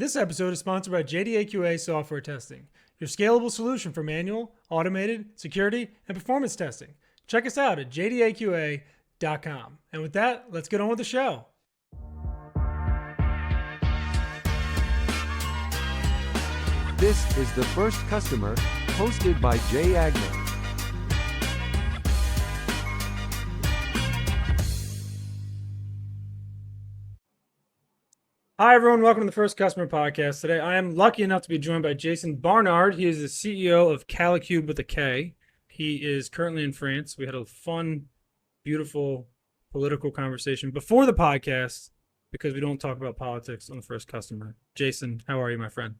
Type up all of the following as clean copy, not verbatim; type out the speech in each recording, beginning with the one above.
This episode is sponsored by JDAQA Software Testing, your scalable solution for manual, automated, security, and performance testing. Check us out at jdaqa.com. And with that, let's get on with the show. This is The First Customer, hosted by Jay Agnew. Hi, everyone. Welcome to the First Customer Podcast. Today, I am lucky enough to be joined by Jason Barnard. He is the CEO of Kalicube with a K. He is currently in France. We had a fun, beautiful political conversation before the podcast because we don't talk about politics on the First Customer. Jason, how are you, my friend?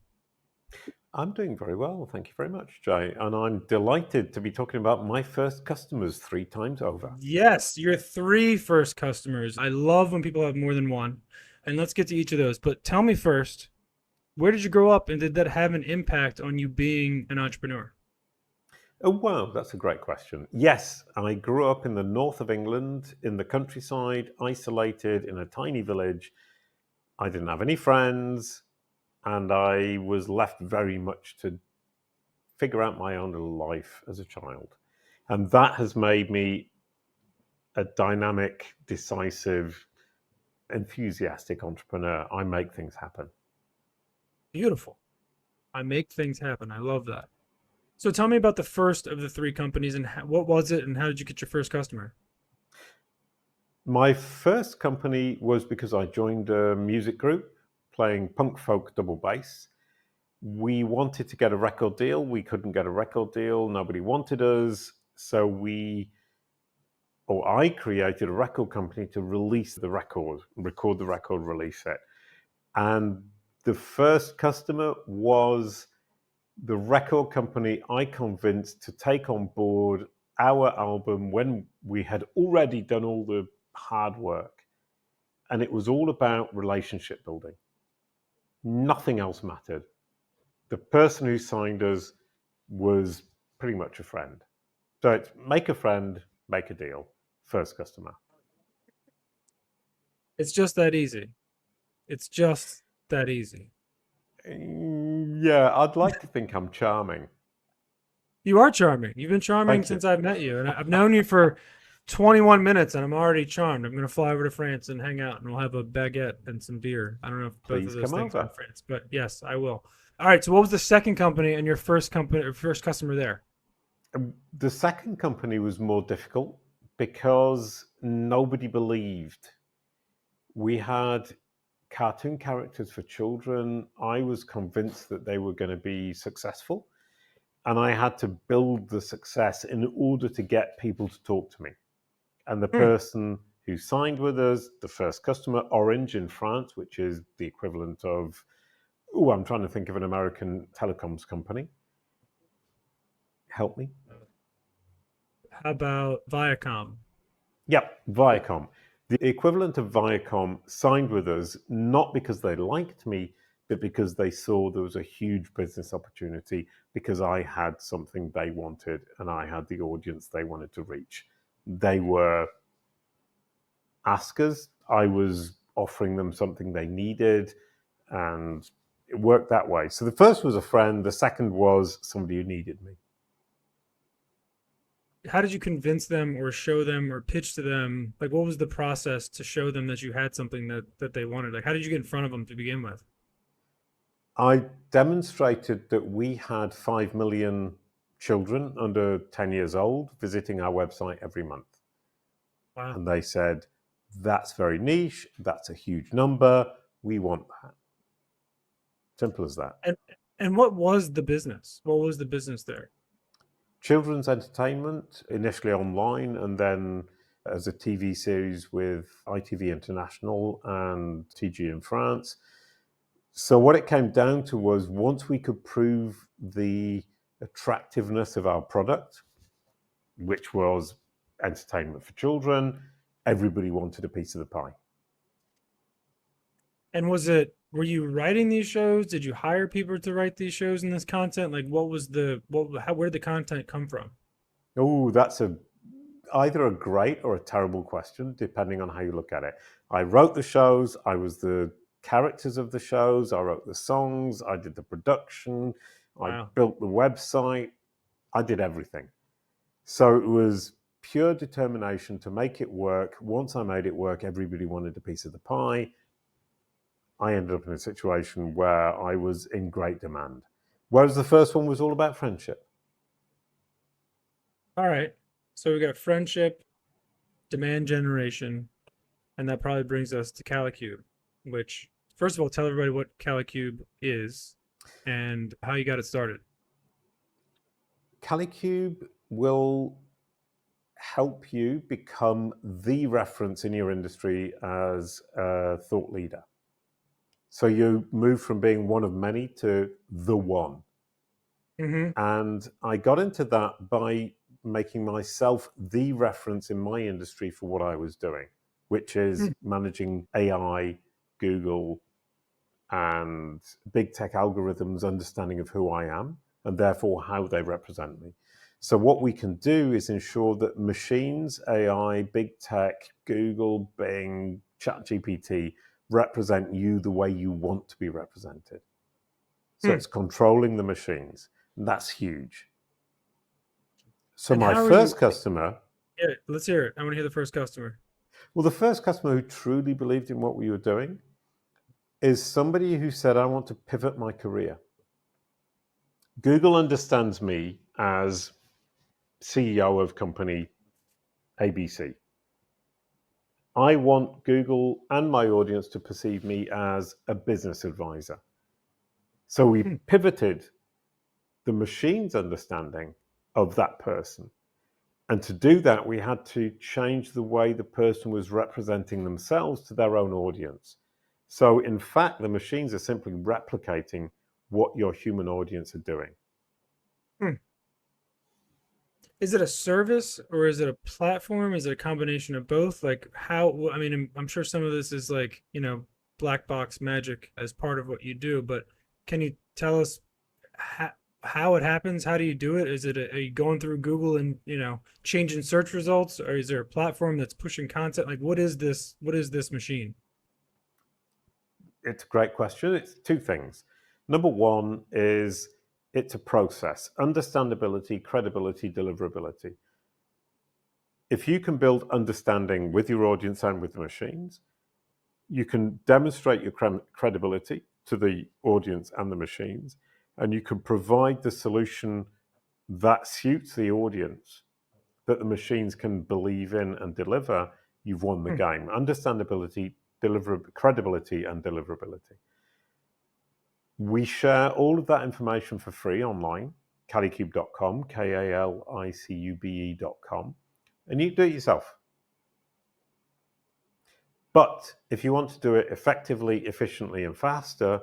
I'm doing very well. Thank you very much, Jay. And I'm delighted to be talking about my first customers 3 times over. Yes, your 3 first customers. I love when people have more than one. And let's get to each of those. But tell me first, where did you grow up and did that have an impact on you being an entrepreneur? Oh, wow. That's a great question. Yes, I grew up in the north of England, in the countryside, isolated in a tiny village. I didn't have any friends, and I was left very much to figure out my own little life as a child. And that has made me a dynamic, decisive, enthusiastic entrepreneur. I make things happen. Beautiful. I make things happen. I love that. So tell me about the first of the 3 companies and what was it and how did you get your first customer? My first company was because I joined a music group playing punk folk double bass. We wanted to get a record deal. We couldn't get a record deal. Nobody wanted us. So I created a record company to release the record, record the record, release it. And the first customer was the record company I convinced to take on board our album when we had already done all the hard work. And it was all about relationship building. Nothing else mattered. The person who signed us was pretty much a friend. So it's make a friend, make a deal. First customer. It's just that easy. It's just that easy. Yeah, I'd like to think I'm charming. You are charming. You've been charming since I've met you. And I've known you for 21 minutes and I'm already charmed. I'm going to fly over to France and hang out and we'll have a baguette and some beer. I don't know if both of those things are in France, but yes, I will. All right. So what was the second company and your first company or first customer there? The second company was more difficult because nobody believed. We had cartoon characters for children. I was convinced that they were going to be successful. And I had to build the success in order to get people to talk to me. And the person who signed with us, the first customer, Orange in France, which is the equivalent of, I'm trying to think of an American telecoms company. Help me. How about Viacom? Yep, Viacom. The equivalent of Viacom signed with us, not because they liked me, but because they saw there was a huge business opportunity because I had something they wanted and I had the audience they wanted to reach. They were askers. I was offering them something they needed, and it worked that way. So the first was a friend. The second was somebody who needed me. How did you convince them or show them or pitch to them? Like, what was the process to show them that you had something that they wanted? Like, how did you get in front of them to begin with? I demonstrated that we had 5 million children under 10 years old visiting our website every month. Wow. And they said, that's very niche. That's a huge number. We want that. Simple as that. And what was the business? What was the business there? Children's entertainment, initially online, and then as a TV series with ITV International and TG in France. So what it came down to was once we could prove the attractiveness of our product, which was entertainment for children, everybody wanted a piece of the pie. And were you writing these shows? Did you hire people to write these shows and this content? Like where did the content come from? Oh, that's either a great or a terrible question, depending on how you look at it. I wrote the shows. I was the characters of the shows, I wrote the songs, I did the production, I Wow. built the website, I did everything. So it was pure determination to make it work. Once I made it work, everybody wanted a piece of the pie. I ended up in a situation where I was in great demand. Whereas the first one was all about friendship. All right. So we got friendship, demand generation, and that probably brings us to Kalicube, which, first of all, tell everybody what Kalicube is and how you got it started. Kalicube will help you become the reference in your industry as a thought leader. So you move from being one of many to the one. Mm-hmm. And I got into that by making myself the reference in my industry for what I was doing, which is managing AI, Google, and big tech algorithms' understanding of who I am and therefore how they represent me. So what we can do is ensure that machines, AI, big tech, Google, Bing, ChatGPT represent you the way you want to be represented. So it's controlling the machines. And that's huge. So And my how are first you? customer, Yeah, let's hear it. I want to hear the first customer. well, the first customer who truly believed in what we were doing is somebody who said, I want to pivot my career. Google understands me as CEO of company ABC. I want Google and my audience to perceive me as a business advisor. So we pivoted the machine's understanding of that person. And to do that, we had to change the way the person was representing themselves to their own audience. So in fact, the machines are simply replicating what your human audience are doing. Is it a service or is it a platform? Is it a combination of both? Like how, I mean, I'm sure some of this is like, black box magic as part of what you do, but can you tell us how it happens? How do you do it? Is it are you going through Google and, changing search results, or is there a platform that's pushing content? Like what is this? What is this machine? It's a great question. It's two things. Number one is it's a process, understandability, credibility, deliverability. If you can build understanding with your audience and with the machines, you can demonstrate your credibility to the audience and the machines, and you can provide the solution that suits the audience that the machines can believe in and deliver. You've won the game. Understandability, credibility, and deliverability. We share all of that information for free online, kalicube.com, KALICUBE.com, and you can do it yourself. But if you want to do it effectively, efficiently, and faster,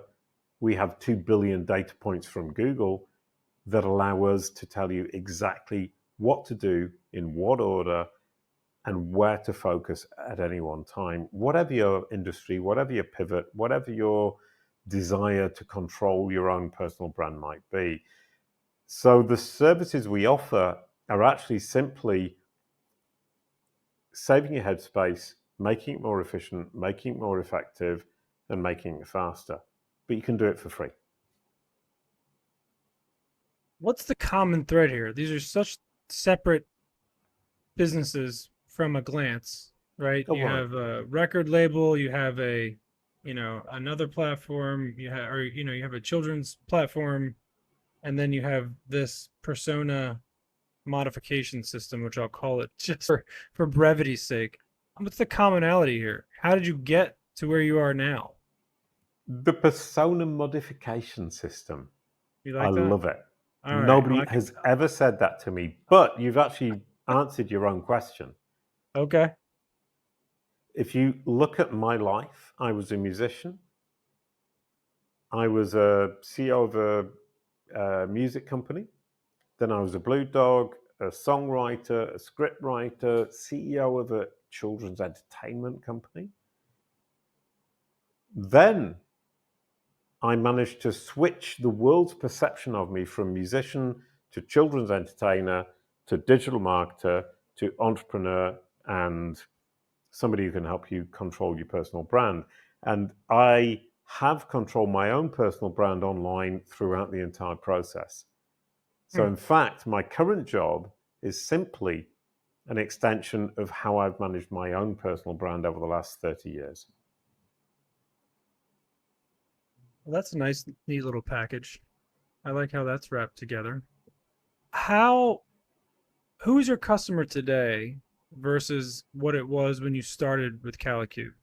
we have 2 billion data points from Google that allow us to tell you exactly what to do, in what order, and where to focus at any one time. Whatever your industry, whatever your pivot, whatever your desire to control your own personal brand might be. So the services we offer are actually simply saving your headspace, making it more efficient, making it more effective, and making it faster. But you can do it for free. What's the common thread here? These are such separate businesses from a glance, right? Oh, You right. have a record label, you have a, another platform, you have, or, you have a children's platform, and then you have this persona modification system, which I'll call it just for brevity's sake. What's the commonality here? How did you get to where you are now? The persona modification system. You I like that? love it. All right. Nobody has ever said that to me, but you've actually answered your own question. Okay. If you look at my life, I was a musician. I was a CEO of a music company. Then I was a blue dog, a songwriter, a script writer, CEO of a children's entertainment company. Then I managed to switch the world's perception of me from musician to children's entertainer to digital marketer to entrepreneur and somebody who can help you control your personal brand. And I have controlled my own personal brand online throughout the entire process. So in fact, my current job is simply an extension of how I've managed my own personal brand over the last 30 years. Well, that's a nice, neat little package. I like how that's wrapped together. Who's your customer today versus what it was when you started with Kalicube?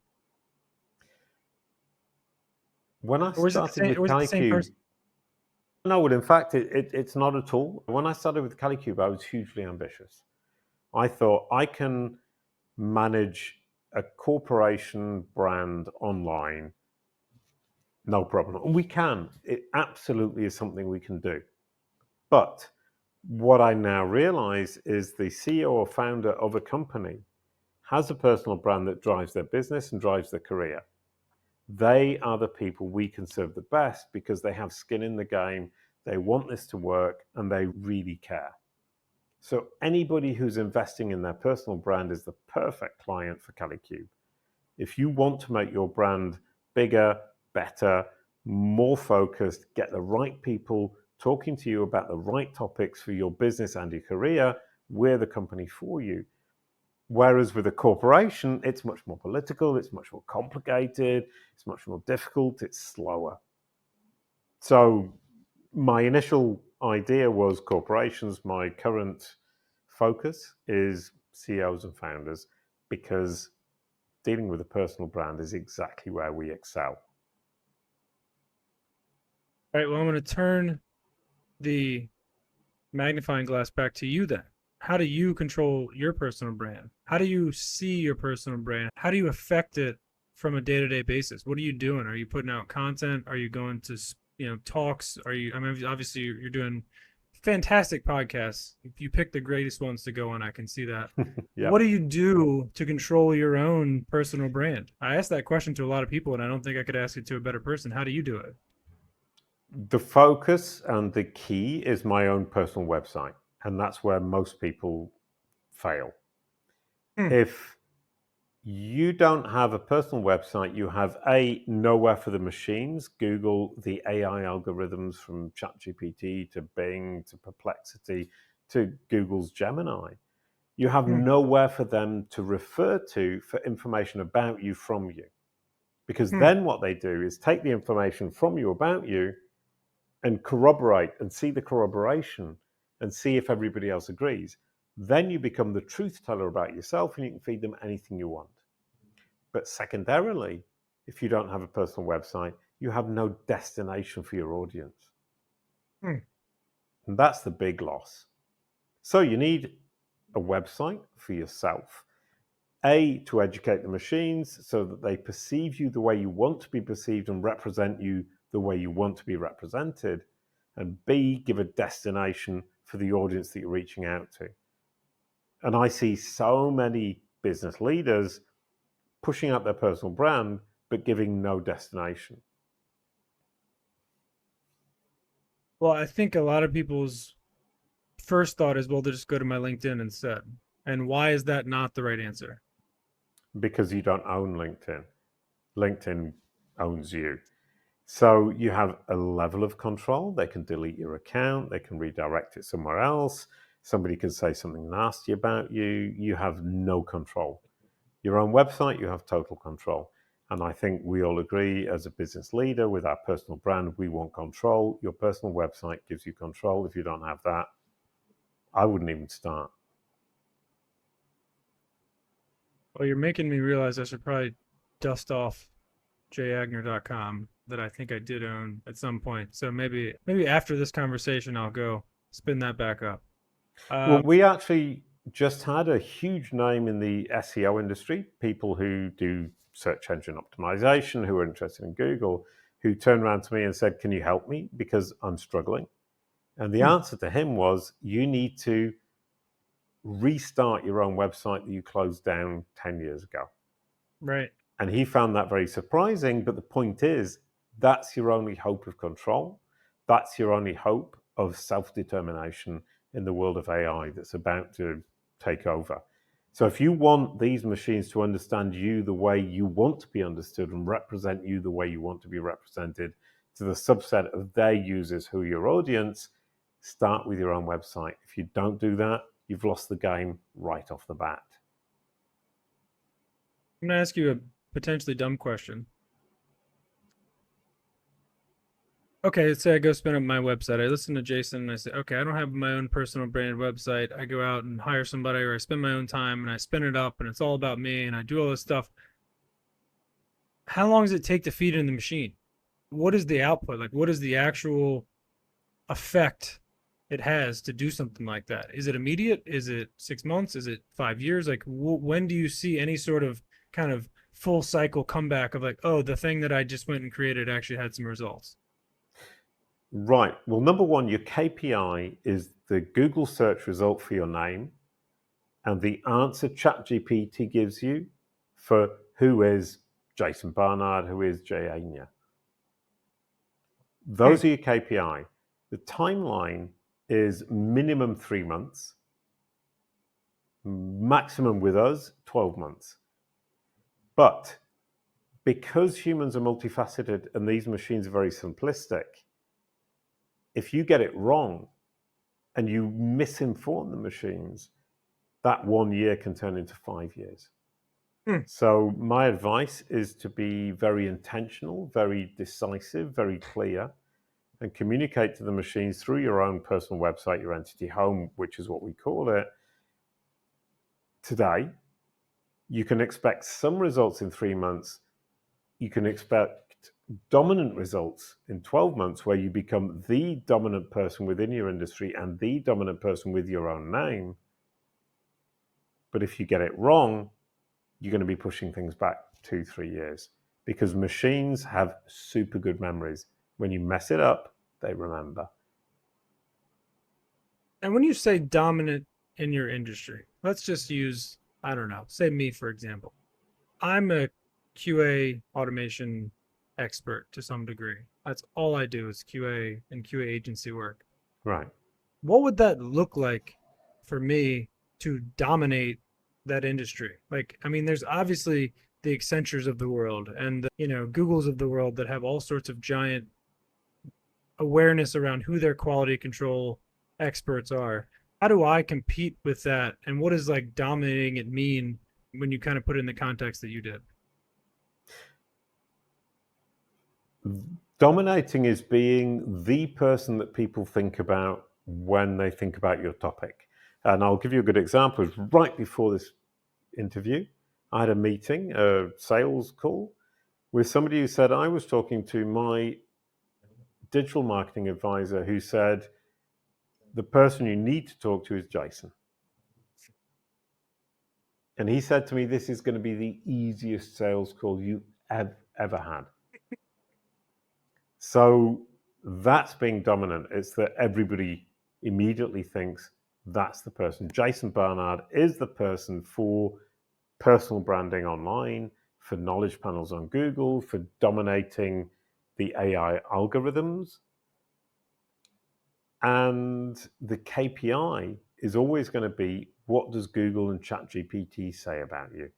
When I Or is it the started same? with Or is it the same Kalicube, person? no, well, in fact, it's not at all. When I started with Kalicube, I was hugely ambitious. I thought I can manage a corporation brand online, no problem. We can. It absolutely is something we can do. But what I now realize is the CEO or founder of a company has a personal brand that drives their business and drives their career. They are the people we can serve the best because they have skin in the game, they want this to work, and they really care. So anybody who's investing in their personal brand is the perfect client for Kalicube. If you want to make your brand bigger, better, more focused, get the right people talking to you about the right topics for your business and your career, we're the company for you. Whereas with a corporation, it's much more political, it's much more complicated, it's much more difficult, it's slower. So my initial idea was corporations. My current focus is CEOs and founders because dealing with a personal brand is exactly where we excel. All right. Well, I'm going to turn the magnifying glass back to you then. How do you control your personal brand? How do you see your personal brand? How do you affect it from a day-to-day basis? What are you doing? Are you putting out content? Are you going to, talks? I mean, obviously you're doing fantastic podcasts. You pick the greatest ones to go on. I can see that. Yeah. What do you do to control your own personal brand? I asked that question to a lot of people, and I don't think I could ask it to a better person. How do you do it? The focus and the key is my own personal website, and that's where most people fail. If you don't have a personal website, you have nowhere for the machines. Google, the AI algorithms from ChatGPT to Bing to Perplexity to Google's Gemini. You have nowhere for them to refer to for information about you from you. Because then what they do is take the information from you about you and corroborate and see the corroboration and see if everybody else agrees. Then you become the truth teller about yourself and you can feed them anything you want. But secondarily, if you don't have a personal website, you have no destination for your audience. And that's the big loss. So you need a website for yourself. To educate the machines so that they perceive you the way you want to be perceived and represent you the way you want to be represented. And B, give a destination for the audience that you're reaching out to. And I see so many business leaders pushing out their personal brand, but giving no destination. Well, I think a lot of people's first thought is, well, they'll just go to my LinkedIn instead. And why is that not the right answer? Because you don't own LinkedIn. LinkedIn owns you. So you have a level of control. They can delete your account. They can redirect it somewhere else. Somebody can say something nasty about you. You have no control. Your own website, you have total control. And I think we all agree as a business leader with our personal brand, we want control. Your personal website gives you control. If you don't have that, I wouldn't even start. Well, you're making me realize I should probably dust off jagner.com that I think I did own at some point. So maybe after this conversation, I'll go spin that back up. Well, we actually just had a huge name in the SEO industry, people who do search engine optimization, who are interested in Google, who turned around to me and said, "Can you help me? Because I'm struggling." And the answer to him was, you need to restart your own website that you closed down 10 years ago. Right. And he found that very surprising. But the point is, that's your only hope of control. That's your only hope of self-determination in the world of AI that's about to take over. So if you want these machines to understand you the way you want to be understood and represent you the way you want to be represented to the subset of their users who are your audience, start with your own website. If you don't do that, you've lost the game right off the bat. I'm going to ask you a potentially dumb question. Okay, let's say I go spin up my website. I listen to Jason and I say, okay, I don't have my own personal branded website. I go out and hire somebody, or I spend my own time and I spin it up and it's all about me and I do all this stuff. How long does it take to feed in the machine? What is the output? Like, what is the actual effect it has to do something like that? Is it immediate? Is it 6 months? Is it 5 years? Like, when do you see any sort of kind of full cycle comeback of like, oh, the thing that I just went and created actually had some results? Right. Well, number one, your KPI is the Google search result for your name and the answer ChatGPT gives you for who is Jason Barnard, who is Jay Anya. Those are your KPI. The timeline is minimum 3 months, maximum with us 12 months. But because humans are multifaceted and these machines are very simplistic, if you get it wrong and you misinform the machines, that 1 year can turn into 5 years. So my advice is to be very intentional, very decisive, very clear, and communicate to the machines through your own personal website, your entity home, which is what we call it. Today, you can expect some results in 3 months. You can expect dominant results in 12 months where you become the dominant person within your industry and the dominant person with your own name. But if you get it wrong, you're going to be pushing things back 2-3 years because machines have super good memories. When you mess it up, they remember. And when you say dominant in your industry, let's just use, I don't know, say me, for example. I'm a QA automation expert to some degree. That's all I do is QA and QA agency work. Right. What would that look like for me to dominate that industry? Like, I mean, there's obviously the Accentures of the world and the, Googles of the world that have all sorts of giant awareness around who their quality control experts are. How do I compete with that? And what does like dominating it mean when you kind of put it in the context that you did? Dominating is being the person that people think about when they think about your topic. And I'll give you a good example. Right before this interview, I had a meeting, a sales call, with somebody who said, I was talking to my digital marketing advisor who said, the person you need to talk to is Jason. And he said to me, this is going to be the easiest sales call you have ever had. So that's being dominant. It's that everybody immediately thinks that's the person. Jason Barnard is the person for personal branding online, for knowledge panels on Google, for dominating the AI algorithms. And the KPI is always going to be, what does Google and ChatGPT say about you?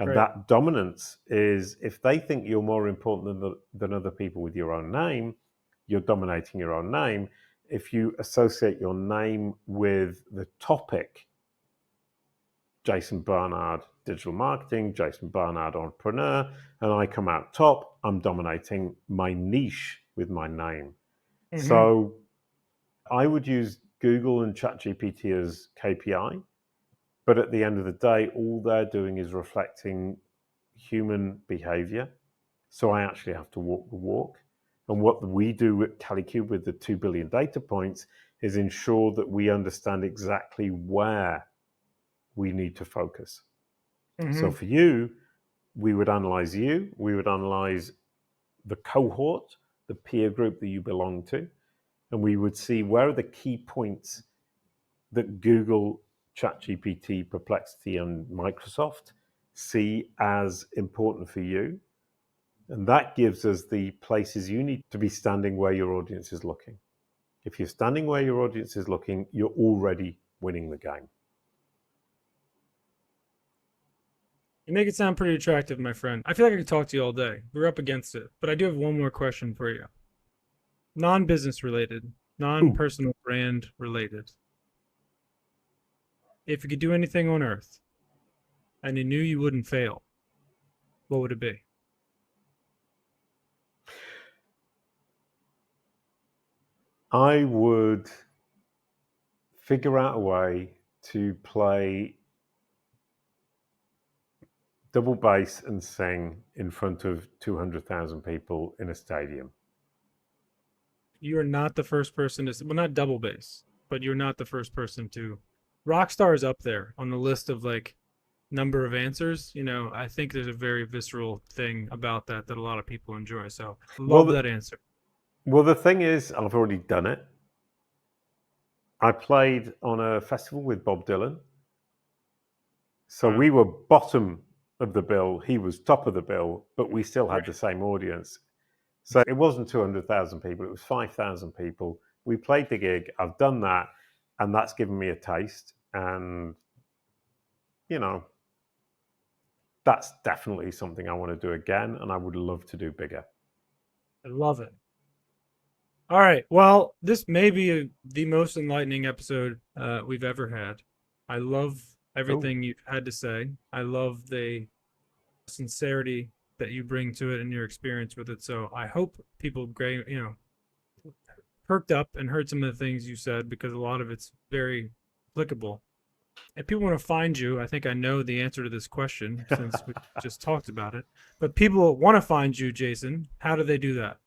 And that dominance is, if they think you're more important than other people with your own name, you're dominating your own name. If you associate your name with the topic, Jason Barnard, digital marketing, Jason Barnard, entrepreneur, and I come out top, I'm dominating my niche with my name. Mm-hmm. So I would use Google and ChatGPT as KPI. But at the end of the day, all they're doing is reflecting human behavior. So I actually have to walk the walk. And what we do at Kalicube with the 2 billion data points is ensure that we understand exactly where we need to focus. Mm-hmm. So for you, we would analyze you, we would analyze the cohort, the peer group that you belong to, and we would see where are the key points that Google, ChatGPT, Perplexity, and Microsoft see as important for you. And that gives us the places you need to be standing where your audience is looking. If you're standing where your audience is looking, you're already winning the game. You make it sound pretty attractive, my friend. I feel like I could talk to you all day. We're up against it. But I do have one more question for you. Non-business related, Ooh. non-personal brand related. If you could do anything on earth and you knew you wouldn't fail, what would it be? I would figure out a way to play double bass and sing in front of 200,000 people in a stadium. You are not the first person to, well, not double bass, but you're not the first person to. Rockstar is up there on the list of like number of answers. You know, I think there's a very visceral thing about that a lot of people enjoy. So Well, love that answer. Well, the thing is, I've already done it. I played on a festival with Bob Dylan. So we were bottom of the bill, he was top of the bill, but we still had the same audience. So it wasn't 200,000 people, it was 5,000 people. We played the gig, I've done that, and that's given me a taste. And, you know, that's definitely something I want to do again, and I would love to do bigger. I love it. All right. Well, this may be the most enlightening episode we've ever had. I love everything you've had to say. I love the sincerity that you bring to it and your experience with it. So I hope people, perked up and heard some of the things you said, because a lot of it's very applicable. If people want to find you, I think I know the answer to this question since we just talked about it. But people want to find you, Jason. How do they do that?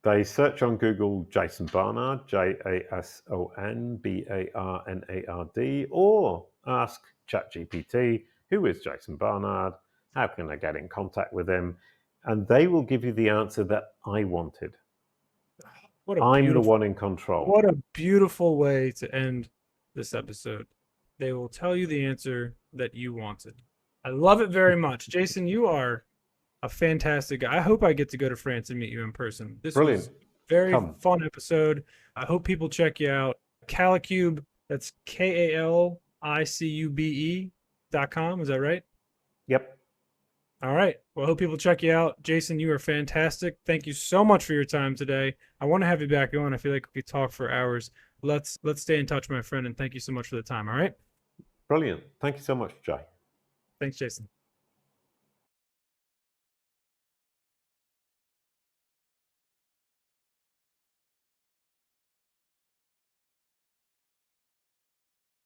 They search on Google Jason Barnard, JASON BARNARD, or ask ChatGPT, who is Jason Barnard? How can I get in contact with him? And they will give you the answer that I wanted. I'm the one in control. What a beautiful way to end this episode. They will tell you the answer that you wanted. I love it very much. Jason, you are a fantastic guy. I hope I get to go to France and meet you in person. This was a very fun episode. I hope people check you out. Kalicube, that's KALICUBE.com. Is that right? Yep. All right. Well, I hope people check you out. Jason, you are fantastic. Thank you so much for your time today. I want to have you back on. I feel like we could talk for hours. Let's stay in touch, my friend, and thank you so much for the time. All right? Brilliant. Thank you so much, Jay. Thanks, Jason.